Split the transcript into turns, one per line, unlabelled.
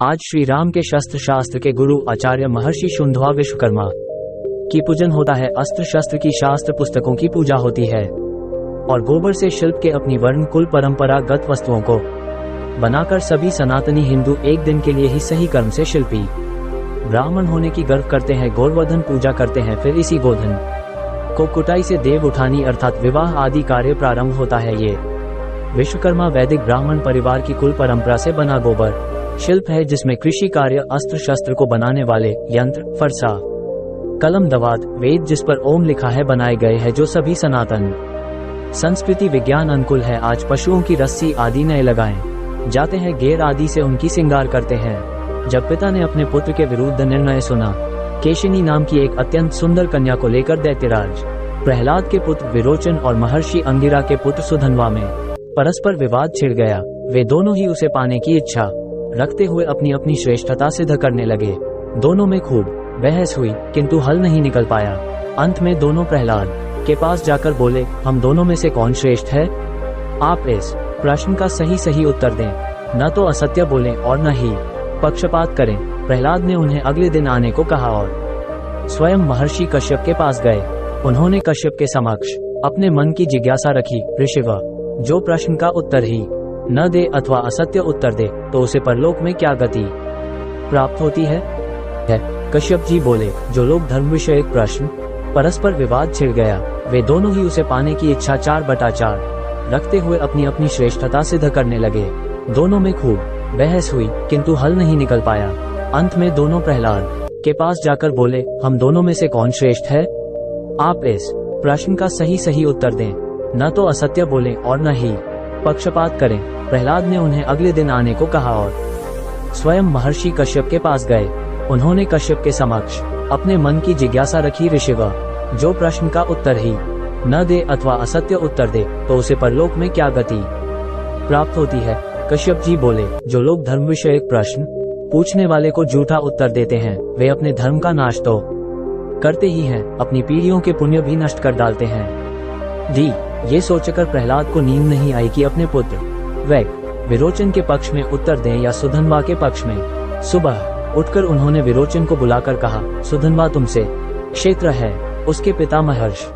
आज श्री राम के शस्त्र शास्त्र के गुरु आचार्य महर्षि शुंधवा विश्वकर्मा की पूजन होता है। अस्त्र शस्त्र की शास्त्र पुस्तकों की पूजा होती है और गोबर से शिल्प के अपनी वर्ण कुल परंपरागत वस्तुओं को बनाकर सभी सनातनी हिंदू एक दिन के लिए ही सही कर्म से शिल्पी ब्राह्मण होने की गर्व करते हैं। गोवर्धन पूजा करते हैं, फिर इसी गोधन को कुटाई से देव उठानी अर्थात विवाह आदि कार्य प्रारंभ होता है। ये विश्वकर्मा वैदिक ब्राह्मण परिवार की कुल परंपरा से बना गोबर शिल्प है, जिसमें कृषि कार्य, अस्त्र शस्त्र को बनाने वाले यंत्र, फरसा, कलम, दवात, वेद जिस पर ओम लिखा है बनाए गए हैं, जो सभी सनातन संस्कृति विज्ञान अनुकूल है। आज पशुओं की रस्सी आदि नए लगाए जाते हैं, गेर आदि से उनकी श्रृंगार करते हैं। जब पिता ने अपने पुत्र के विरुद्ध निर्णय सुना, केशिनी नाम की एक अत्यंत सुंदर कन्या को लेकर दैत्यराज प्रहलाद के पुत्र विरोचन और महर्षि अंगिरा के पुत्र सुधन्वा में परस्पर विवाद छिड़ गया। वे दोनों ही उसे पाने की इच्छा रखते हुए अपनी अपनी श्रेष्ठता सिद्ध करने लगे। दोनों में खूब बहस हुई, किंतु हल नहीं निकल पाया। अंत में दोनों प्रहलाद के पास जाकर बोले, हम दोनों में से कौन श्रेष्ठ है? आप इस प्रश्न का सही उत्तर दें, न तो असत्य बोलें और न ही पक्षपात करें। प्रहलाद ने उन्हें अगले दिन आने को कहा और स्वयं महर्षि कश्यप के पास गए। उन्होंने कश्यप के समक्ष अपने मन की जिज्ञासा रखी, ऋषिव, जो प्रश्न का उत्तर ही न दे अथवा असत्य उत्तर दे तो उसे परलोक में क्या गति प्राप्त होती है? कश्यप जी बोले, जो लोग धर्म विषयक प्रश्न परस्पर विवाद छिड़ गया, वे दोनों ही उसे पाने की इच्छा 4/4 रखते हुए अपनी अपनी श्रेष्ठता सिद्ध करने लगे। दोनों में खूब बहस हुई, किंतु हल नहीं निकल पाया। अंत में दोनों प्रहलाद के पास जाकर बोले, हम दोनों में से कौन श्रेष्ठ है? आप इस प्रश्न का सही उत्तर दें, न तो असत्य बोलें और न ही पक्षपात करें। प्रहलाद ने उन्हें अगले दिन आने को कहा और स्वयं महर्षि कश्यप के पास गए। उन्होंने कश्यप के समक्ष अपने मन की जिज्ञासा रखी, ऋषिव, जो प्रश्न का उत्तर ही न दे अथवा असत्य उत्तर दे तो उसे परलोक में क्या गति प्राप्त होती है? कश्यप जी बोले, जो लोग धर्म विषयक प्रश्न पूछने वाले को झूठा उत्तर देते हैं, वे अपने धर्म का नाश तो करते ही हैं, अपनी पीढ़ियों के पुण्य भी नष्ट कर डालते हैं। ये सोचकर प्रहलाद को नींद नहीं आई कि अपने पुत्र विरोचन के पक्ष में उत्तर दें या सुधन्वा के पक्ष में। सुबह उठकर उन्होंने विरोचन को बुलाकर कहा, सुधन्वा तुमसे क्षेत्र है। उसके पिता महर्षि